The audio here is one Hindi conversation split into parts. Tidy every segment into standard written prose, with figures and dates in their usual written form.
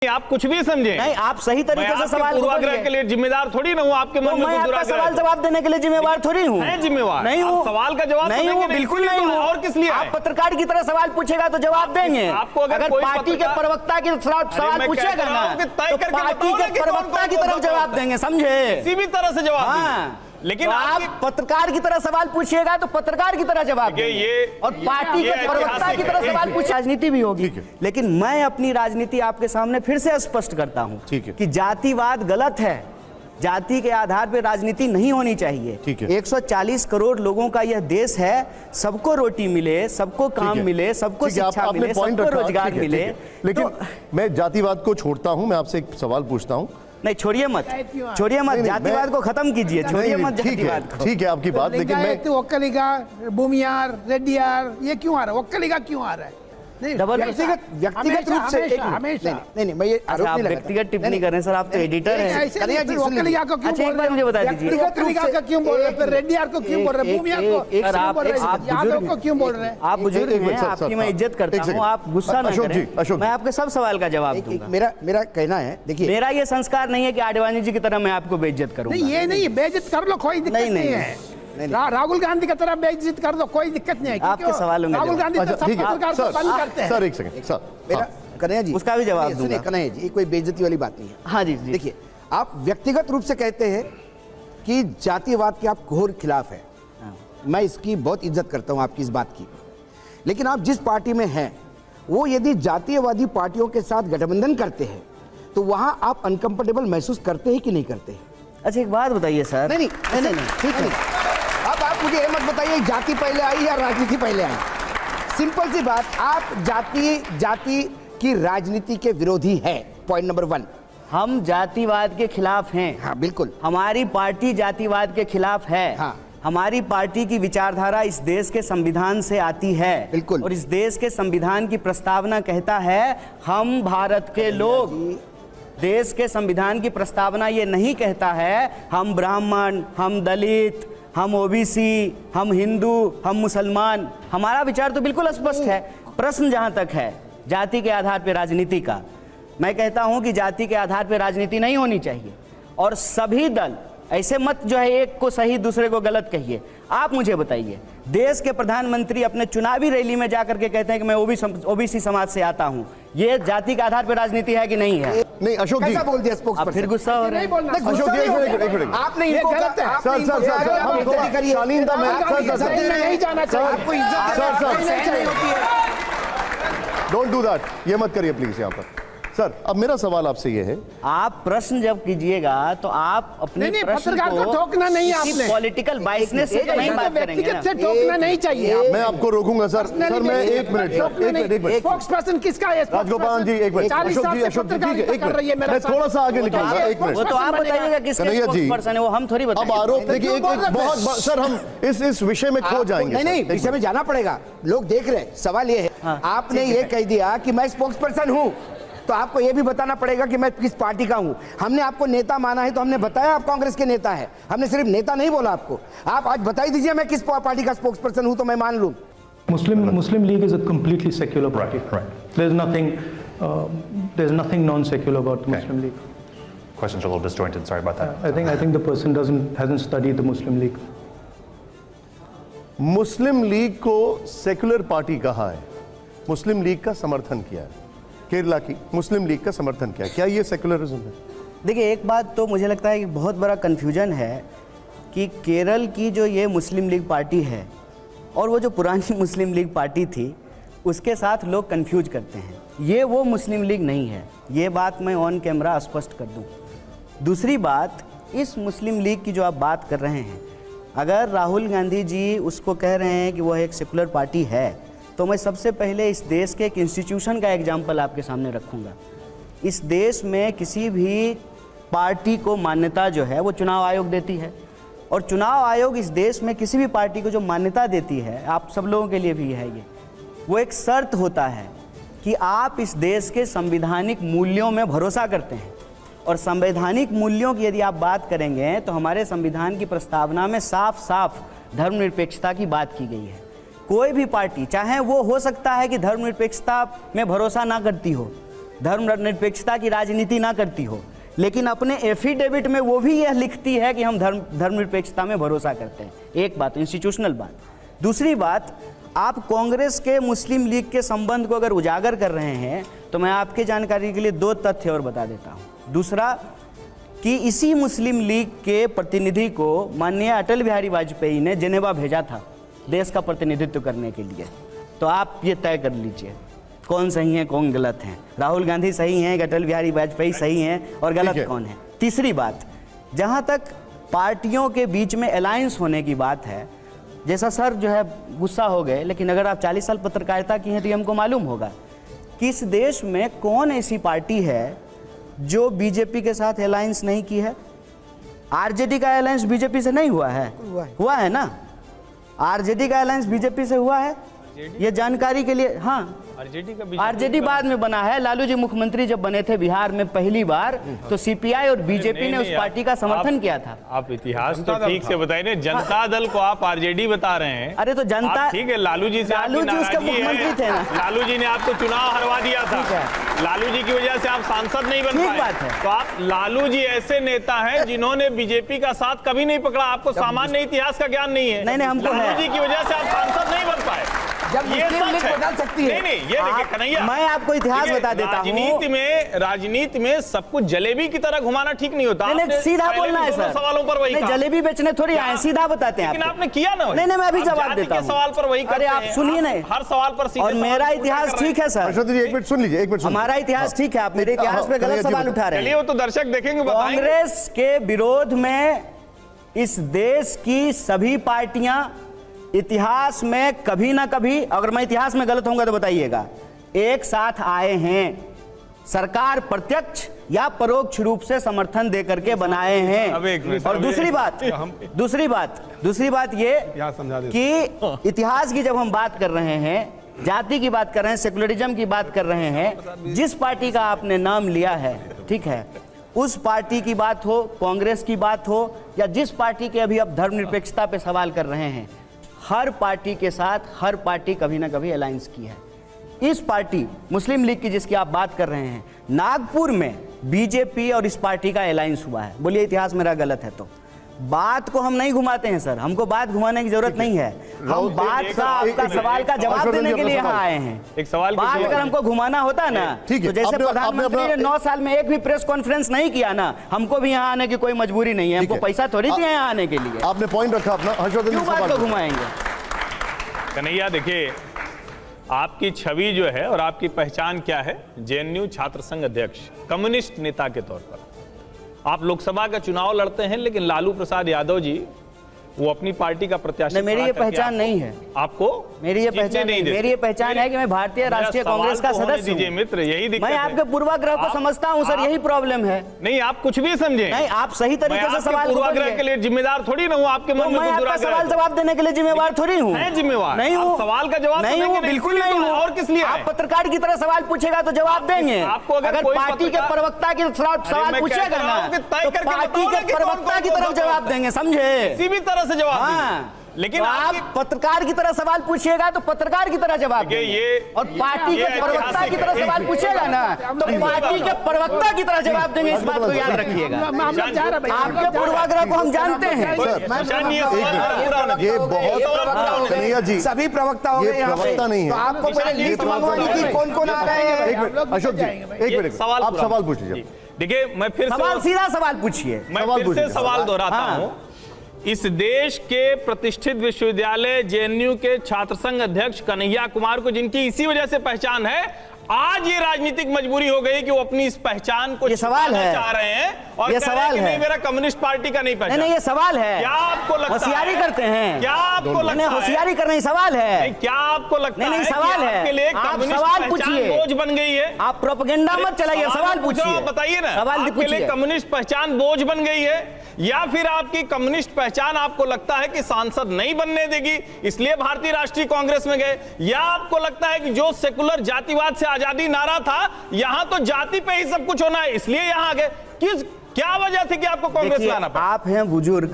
आप कुछ भी समझे नहीं, आप सही तरीके से सवाल पूर्वाग्रह के लिए जिम्मेदार थोड़ी ना हूँ, आपके मन में मैं आपका सवाल जवाब देने के लिए जिम्मेवार थोड़ी हूँ। है जिम्मेवार नहीं हूँ, सवाल का जवाब नहीं हूँ, बिल्कुल नहीं हूँ। और किस लिए आप पत्रकार की तरह सवाल पूछेगा तो जवाब देंगे। आपको अगर पार्टी के प्रवक्ता की सवाल पूछेगा ना तो पार्टी के प्रवक्ता की तरफ जवाब देंगे, समझे? किसी भी तरह से जवाब। हाँ, लेकिन आप पत्रकार की तरह सवाल पूछिएगा तो पत्रकार की तरह जवाब देंगे, और पार्टी के प्रवक्ता की तरह सवाल पूछ राजनीति भी होगी। लेकिन मैं अपनी राजनीति आपके सामने फिर से स्पष्ट करता हूं कि जातिवाद गलत है, जाति के आधार पर राजनीति नहीं होनी चाहिए। 140 करोड़ लोगों का यह देश है, सबको रोटी मिले, सबको काम मिले, सबको शिक्षा मिले, सबको रोजगार मिले। लेकिन मैं जातिवाद को छोड़ता हूं, मैं आपसे एक सवाल पूछता हूं। नहीं, छोड़िए मत, छोड़िए मत, जातिवाद को खत्म कीजिए, छोड़िए मत जातिवाद को। ठीक है आपकी बात, लेकिन मैं ಒಕ್ಕಲಿಗ, भूमियार, रेड्डियार, ये क्यों आ रहा है? ಒಕ್ಕಲಿಗ क्यों आ रहा है? व्यक्तिगत रूप से नहीं, मैं ये आरोप नहीं लगाता। व्यक्तिगत टिप्पणी कर रहे हैं सर, आप तो एडिटर हैं। ಒಕ್ಕಲಿಗ को क्यों अच्छा, एक बार मुझे बता दीजिए, ಒಕ್ಕಲಿಗ को क्यों बोल रहे हैं? रेड्डियार को क्यों बोल रहे हैं? भूमियार को, यादव को क्यों बोल रहे हैं? आप बुजुर्ग हैं, आपकी मैं इज्जत करता हूं, आप गुस्सा ना करें, मैं आपके सब सवाल का जवाब दूंगा। मेरा कहना है, देखिए, मेरा ये संस्कार नहीं है कि आडवाणी जी की तरह मैं आपको बेइज्जत करूंगा। नहीं, ये नहीं, बेइज्जत कर लो, कोई दिक्कत नहीं है। राहुल गांधी की तरह बेइज्जत कर दो, कोई दिक्कत नहीं है। आपके सवालों में राहुल गांधी तो सब पत्रकार को बंद करते हैं। सर एक सेकंड सर, मेरा कन्हैया जी, उसका भी जवाब दूंगा। कन्हैया जी, कोई बेइज्जती वाली बात नहीं है। हाँ जी, देखिए, आप व्यक्तिगत रूप से कहते हैं कि जातिवाद के आप घोर खिलाफ है। मैं इसकी बहुत इज्जत करता हूं आपकी इस बात की, लेकिन आप जिस पार्टी में हैं वो यदि जातीयवादी पार्टियों के साथ गठबंधन करते हैं तो वहां आप अनकंफर्टेबल महसूस करते हैं कि नहीं करते हैं? अच्छा, एक बात बताइए सर। नहीं, ठीक है। अब आप मुझे ये मत बताइए जाति पहले आई या राजनीति पहले आई। सिंपल सी बात, आप जाति की राजनीति के विरोधी है, पॉइंट नंबर 1। हम जातिवाद के खिलाफ हैं। हाँ, बिल्कुल। हमारी पार्टी जातिवाद के खिलाफ है। हाँ। हमारी पार्टी की विचारधारा इस देश के संविधान से आती है। बिल्कुल। और इस देश के संविधान की प्रस्तावना कहता है हम भारत के लोग। देश के संविधान की प्रस्तावना ये नहीं कहता है हम ब्राह्मण, हम दलित, हम ओबीसी, हम हिंदू, हम मुसलमान। हमारा विचार तो बिल्कुल स्पष्ट है। प्रश्न जहां तक है जाति के आधार पर राजनीति का, मैं कहता हूं कि जाति के आधार पर राजनीति नहीं होनी चाहिए, और सभी दल ऐसे मत जो है एक को सही दूसरे को गलत कहिए। आप मुझे बताइए, देश के प्रधानमंत्री अपने चुनावी रैली में जाकर के कहते हैं कि मैं ओबीसी समाज से आता हूं, ये जाति के आधार पर राजनीति है कि नहीं है? नहीं अशोक जी, कैसा बोल दिया स्पोक्सपर्सन? आप फिर गुस्सा हो रहे हैं। अशोक जी एक मिनट, आपने इनको सर हम थोड़ा शालीनता में नहीं जाना चाहिए। आपको इज्जत डोंट डू दैट, ये मत करिए प्लीज। यहाँ पर सर, अब मेरा सवाल आपसे ये है, आप प्रश्न जब कीजिएगा तो आप अपने नहीं, प्रश्न पत्रकार को ठोकना नहीं, आपने पॉलिटिकल बाइसनेस से नहीं बात करेंगे ना। से ठोकना नहीं चाहिए। मैं आपको रोकूंगा सर। सर मैं एक मिनट, स्पोक्सपर्सन किसका है? राजगोपाल जी एक मिनट, अशोक जी एक मिनट, मैं थोड़ा सा आगे निकलूंगा, एक मिनट। वो तो आप बताइएगा किसका स्पोक्सपर्सन है, वो हम थोड़ी बताएंगे। अब आरोप देखिए, एक बहुत सर हम इस विषय में खो जाएंगे। नहीं, विषय में जाना पड़ेगा, लोग देख रहे हैं। सवाल ये है, आपने ये कह दिया कि मैं स्पोक्सपर्सन हूँ, तो आपको यह भी बताना पड़ेगा कि मैं किस पार्टी का हूं। हमने आपको नेता माना है तो हमने बताया आप कांग्रेस के नेता है, हमने सिर्फ नेता नहीं बोला आपको। आप आज बता ही दीजिए मैं किस पार्टी का स्पोक्सपर्सन हूं तो मैं मान लूं। Muslim League is a completely secular party. Right. There's nothing non-secular about the Muslim League. Questions are a little disjointed. Sorry about that. I think the person hasn't studied the Muslim League. Muslim league को सेक्युलर पार्टी कहा है, मुस्लिम लीग का समर्थन किया है, केरला की मुस्लिम लीग का समर्थन किया, क्या ये सेक्युलरिज्म है? देखिए, एक बात तो मुझे लगता है कि बहुत बड़ा कन्फ्यूजन है कि केरल की जो ये मुस्लिम लीग पार्टी है और वो जो पुरानी मुस्लिम लीग पार्टी थी उसके साथ लोग कंफ्यूज करते हैं। ये वो मुस्लिम लीग नहीं है, ये बात मैं ऑन कैमरा स्पष्ट कर दूं। दूसरी बात, इस मुस्लिम लीग की जो आप बात कर रहे हैं, अगर राहुल गांधी जी उसको कह रहे हैं कि वह एक सेकुलर पार्टी है, तो मैं सबसे पहले इस देश के एक इंस्टीट्यूशन का एग्जाम्पल आपके सामने रखूंगा। इस देश में किसी भी पार्टी को मान्यता जो है वो चुनाव आयोग देती है, और चुनाव आयोग इस देश में किसी भी पार्टी को जो मान्यता देती है, आप सब लोगों के लिए भी है ये, वो एक शर्त होता है कि आप इस देश के संवैधानिक मूल्यों में भरोसा करते हैं। और संवैधानिक मूल्यों की यदि आप बात करेंगे तो हमारे संविधान की प्रस्तावना में साफ साफ धर्मनिरपेक्षता की बात की गई है। कोई भी पार्टी, चाहे वो हो सकता है कि धर्मनिरपेक्षता में भरोसा ना करती हो, धर्मनिरपेक्षता की राजनीति ना करती हो, लेकिन अपने एफिडेविट में वो भी यह लिखती है कि हम धर्मनिरपेक्षता में भरोसा करते हैं। एक बात इंस्टीट्यूशनल बात। दूसरी बात, आप कांग्रेस के मुस्लिम लीग के संबंध को अगर उजागर कर रहे हैं तो मैं आपके जानकारी के लिए 2 तथ्य और बता देता हूं। दूसरा कि इसी मुस्लिम लीग के प्रतिनिधि को माननीय अटल बिहारी वाजपेयी ने जेनेवा भेजा था देश का प्रतिनिधित्व करने के लिए। तो आप ये तय कर लीजिए कौन सही है कौन गलत है। राहुल गांधी सही हैं, अटल बिहारी वाजपेयी सही हैं और गलत कौन है। तीसरी बात, जहां तक पार्टियों के बीच में अलायंस होने की बात है, जैसा सर जो है गुस्सा हो गए, लेकिन अगर आप 40 साल पत्रकारिता की हैं तो ये हमको मालूम होगा कि इस देश में कौन ऐसी पार्टी है जो बीजेपी के साथ अलायंस नहीं की है। आरजेडी का अलायंस बीजेपी से नहीं हुआ है, हुआ है ना। आरजेडी का अलायंस बीजेपी से हुआ है, ये जानकारी के लिए। हाँ, आरजेडी बाद में बना है। लालू जी मुख्यमंत्री जब बने थे बिहार में पहली बार, तो सीपीआई और बीजेपी ने उस पार्टी का समर्थन किया था। आप इतिहास तो ठीक से बताइए ना, जनता दल को आप आरजेडी बता रहे हैं। अरे तो जनता, ठीक है, लालू जी से लालू जी उसके मुख्यमंत्री थे ना। लालू जी ने आपको चुनाव हरवा दिया था, लालू जी की वजह से आप सांसद नहीं बन पाए। बात है। तो आप लालू जी ऐसे नेता हैं जिन्होंने बीजेपी का साथ कभी नहीं पकड़ा। आपको सामान्य इतिहास का ज्ञान नहीं है। नहीं, हमको है। लालू जी की वजह से आप सांसद नहीं बन पाए। जब मुस्लिम लीग बदल सकती है। नहीं, ये देखिए कन्हैया, मैं आपको इतिहास बता देता हूँ। राजनीति में सब कुछ जलेबी की तरह घुमाना ठीक नहीं होता। नहीं, सीधा बोलना है सर। सवालों पर वही जलेबी बेचने थोड़ी आए, सीधा बताते हैं। लेकिन आपने किया ना। नहीं, मैं अभी जवाब देता हूँ। सवाल पर वही। अरे आप सुनिए ना, हर सवाल पर। और मेरा इतिहास ठीक है सर। हर्षवर्धन जी एक मिनट सुन लीजिए, एक मिनट। हमारा इतिहास ठीक है, आप मेरे इतिहास पे गलत सवाल उठा रहे हैं। चलिए, वो तो दर्शक देखेंगे, बताएंगे। कांग्रेस के विरोध में इस देश की सभी पार्टियां इतिहास में कभी ना कभी, अगर मैं इतिहास में गलत होऊंगा तो बताइएगा, एक साथ आए हैं। सरकार प्रत्यक्ष या परोक्ष रूप से समर्थन दे करके बनाए हैं। और दूसरी बात ये कि इतिहास की जब हम बात कर रहे हैं, जाति की बात कर रहे हैं, सेकुलरिज्म की बात कर रहे हैं, जिस पार्टी का आपने नाम लिया है, ठीक है, उस पार्टी की बात हो, कांग्रेस की बात हो, या जिस पार्टी के अभी आप धर्मनिरपेक्षता पे सवाल कर रहे हैं, हर पार्टी के साथ हर पार्टी कभी ना कभी अलायंस की है। इस पार्टी मुस्लिम लीग की जिसकी आप बात कर रहे हैं, नागपुर में बीजेपी और इस पार्टी का अलायंस हुआ है। बोलिए इतिहास मेरा गलत है तो। बात को हम नहीं घुमाते हैं सर, हमको बात घुमाने की जरूरत नहीं है। हम बात का, आपका सवाल का जवाब देने के लिए यहाँ आए हैं। एक सवाल, बात अगर हमको घुमाना होता है ना, तो जैसे प्रधानमंत्री ने 9 साल में एक भी प्रेस कॉन्फ्रेंस नहीं किया ना, हमको भी यहाँ आने की कोई मजबूरी नहीं है। हमको पैसा थोड़ी दिया यहाँ आने के लिए। आपने पॉइंट रखा अपना। हर्षवर्धन जी बात को घुमाएंगे। कन्हैया देखिए, आपकी छवि जो है और आपकी पहचान क्या है? जेएनयू छात्र संघ अध्यक्ष, कम्युनिस्ट नेता के तौर पर आप लोकसभा का चुनाव लड़ते हैं, लेकिन लालू प्रसाद यादव जी वो अपनी पार्टी का प्रत्याशी। मेरी ये पहचान नहीं है। आपको मेरी ये पहचान नहीं, मेरी ये पहचान है कि मैं भारतीय राष्ट्रीय कांग्रेस का सदस्य हूं। मित्र, यही दिक्कत है। मैं आपके पूर्वाग्रह को समझता हूं सर, यही प्रॉब्लम है। नहीं, आप कुछ भी समझे नहीं, आप सही तरीके से सवाल पूर्वाग्रह के लिए जिम्मेदार थोड़ी ना हूं। आपके मन में मैं आपका सवाल जवाब देने के लिए जिम्मेवार थोड़ी हूं। जिम्मेवार नहीं हूं, सवाल का जवाब नहीं हूं, बिल्कुल नहीं हूं। और किस लिए? आप पत्रकार की तरह सवाल पूछेगा तो जवाब देंगे। आपको अगर पार्टी के प्रवक्ता की सवाल पूछेगा ना, तो पार्टी के प्रवक्ता की तरफ जवाब देंगे, समझे? किसी भी तरह से जवाब। लेकिन आप पत्रकार की तरह सवाल पूछिएगा तो पत्रकार की तरह जवाब देंगे, और पार्टी के प्रवक्ता की तरह सवाल पूछेगा ना, तो पार्टी के प्रवक्ता की तरह जवाब देंगे। इस बात को याद रखिएगा। आपके पूर्वाग्रह को हम जानते हैं। ये बहुत, कन्हैया जी, सभी प्रवक्ता हो गए यहाँ पे। प्रवक्ता नहीं है, तो आपको पहले लिस्ट मंगवानी थी कौन कौन आ रहे हैं। अशोक जी एक मिनट, आप सवाल पूछ लीजिए। देखिए, मैं फिर सीधा सवाल पूछिए। मैं फिर से सवाल दोहराता हूं। इस देश के प्रतिष्ठित विश्वविद्यालय जेएनयू के छात्र संघ अध्यक्ष कन्हैया कुमार को, जिनकी इसी वजह से पहचान है, आज ये राजनीतिक मजबूरी हो गई कि वो अपनी इस पहचान को छुपाना चाह रहे हैं और ये सवाल है, नहीं मेरा कम्युनिस्ट पार्टी का नहीं पहचान। नहीं, ये सवाल है। क्या आपको लगता है होशियारी करते हैं? क्या आपको लगता है होशियारी कर रही? सवाल है। क्या आपको लगता है? नहीं, सवाल है। आपके लिए आप सवाल पूछिए। बोझ बन गई है। आप प्रोपेगेंडा मत चलाइए, सवाल पूछिए। बताइए ना, सवाल आपके लिए कम्युनिस्ट पहचान बोझ बन गई है, या फिर आपकी कम्युनिस्ट पहचान आपको लगता है कि सांसद नहीं बनने देगी, इसलिए भारतीय राष्ट्रीय कांग्रेस में गए, या आपको लगता है कि जो सेकुलर जातिवाद से आजादी नारा था, यहां तो जाति पे ही सब कुछ होना है, इसलिए यहां आ गए? क्या वजह थी कि आपको कांग्रेस लाना पड़ा? आप हैं बुजुर्ग,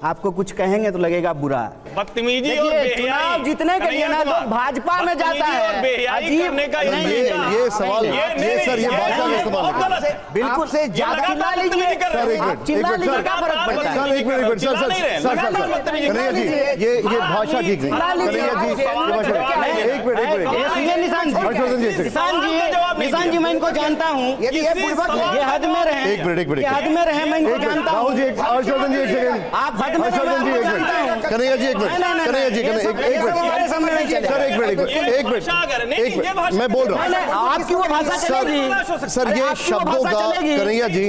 आपको कुछ कहेंगे तो लगेगा बुरा। बदतमीजी और देखिए, बेहयाई, चुनाव जीतने के लिए ना लोग भाजपा में जाता बदतमीजी और है। बेहयाई करने का नहीं, ये सवाल, ये सर, ये भाषा का इस्तेमाल बहुत नहीं गलत है। बिल्कुल से ज्यादा चिल्ला लीजिए, सर, एक आप मिनट, चिल्ला एक मिनट, लीजिए, सर, क्या फर्क पड़ता है? सर, एक मिनट, सर, चिल्ला नहीं रहे, लगातार बदतमीजी कर कन्हैया जी, लीजिए। ये भाषा ठीक नहीं। चिल्ला लीजिए। कन्हैया जी, ये भाषा नहीं, एक मिनट, एक मिनट। ये सुनिए निशान जी, हर्षवर्धन जी, एक सेकंड। निशान जी मैं इनको जानता हूँ, यदि ये पूर्वक है, ये हद में रहे, एक मिनट, ये हद में रहे, मैं इनको जानता हूँ। राहुल जी, हर्षवर्धन जी, एक सेकंड। आप हद में रहे, हर्षवर्धन जी, एक मैं जानता हूँ। मिनट। कन्हैया जी, एक मिनट। कन्हैया जी, एक मिनट। हमारे सामने नहीं चलेगा। सर, एक मिनट, मैं बोल रहा नहीं, नहीं, आपकी वो भाषा चलेगी। सर, अरे, ये आपकी वो शब्दों भाषा का, चलेगी। कन्हैया जी,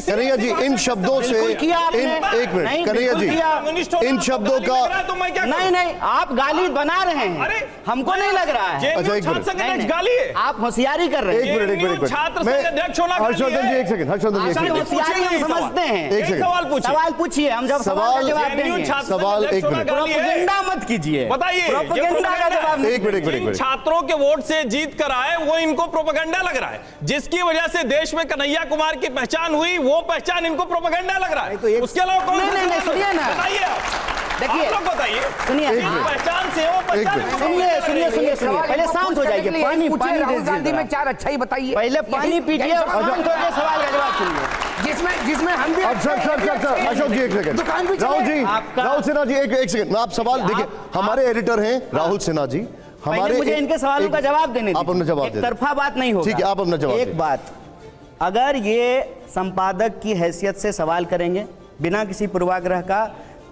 कन्हैया जी, इन शब्दों से, बिल्कुल किया आपने। एक मिनट, नहीं, कन्हैया बिल्कुल किया। जी, इन शब्दों का, नहीं नहीं, आप गाली बना रहे हैं, अरे, हमको नहीं लग रहा है। अच्छा, एक मिनट। नहीं, नहीं, गाली है। आप होशियारी कर रहे एक हैं। मिनट, एक मिनट, एक मिनट। छात्र मैं- संघ अध्यक्ष होना गाली हर्षवर्धन जी, है। एक सेकंड, हर्षवर्धन जी, एक आप सेकंड। होशियारी हम समझते हैं। एक सेकंड। सवाल पूछिए। सवाल पूछिए, हम जब सवाल का जवाब देंगे। सवाल, एक मिनट। प्रोपेगेंडा मत कीजिए, बताइए, प्रोपेगेंडा का जवाब नहीं। एक मिनट, एक मिनट, एक जिन मिनट। छात्रों के वोट से जीत कर आए वो इनको प्रोपेगेंडा लग रहा है, जिसकी वजह से देश में कन्हैया कुमार की पहचान हुई, वो पहचान इनको प्रोपेगेंडा लग रहा है। उसके अलावा कौन नहीं, सा नहीं, सवाल है? सुनिए ना। बताइए आप। देखिए, आप लोग बताइए। सुनिए, जिस पहचान से वो पहचान मिनट। सुनिए, पहले शांत हो जाइए, पानी राहुल गांधी दीजिए में जरा। 4 अच्छाई बताइए। पहले पानी यही- पीजिए यही और सवाल शांत होकर सवाल का जवाब सुनिए। जिसमें हम भी अब सर, अशोक जी, एक सेकंड। दुकान भी राहुल चले। जी, आपका- राहुल सिन्हा जी, एक सेकंड। आप सवाल देखिए, हमारे एडिटर हैं राहुल सिन्हा जी। पहले मुझे इनके सवालों का जवाब देने आप अपना जवाब एक दे तरफा बात नहीं होगा। ठीक है, आप अपना जवाब एक दें। बात, अगर ये संपादक की हैसियत से सवाल करेंगे बिना किसी पूर्वाग्रह का,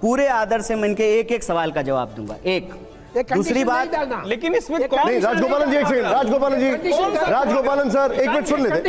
पूरे आदर से मैं इनके एक एक सवाल का जवाब दूंगा। एक दूसरी बात, लेकिन इसमें कौन नहीं, राजगोपालन जी, एक सेकंड। राजगोपालन जी, राजगोपालन सर, एक मिनट सुन लेते।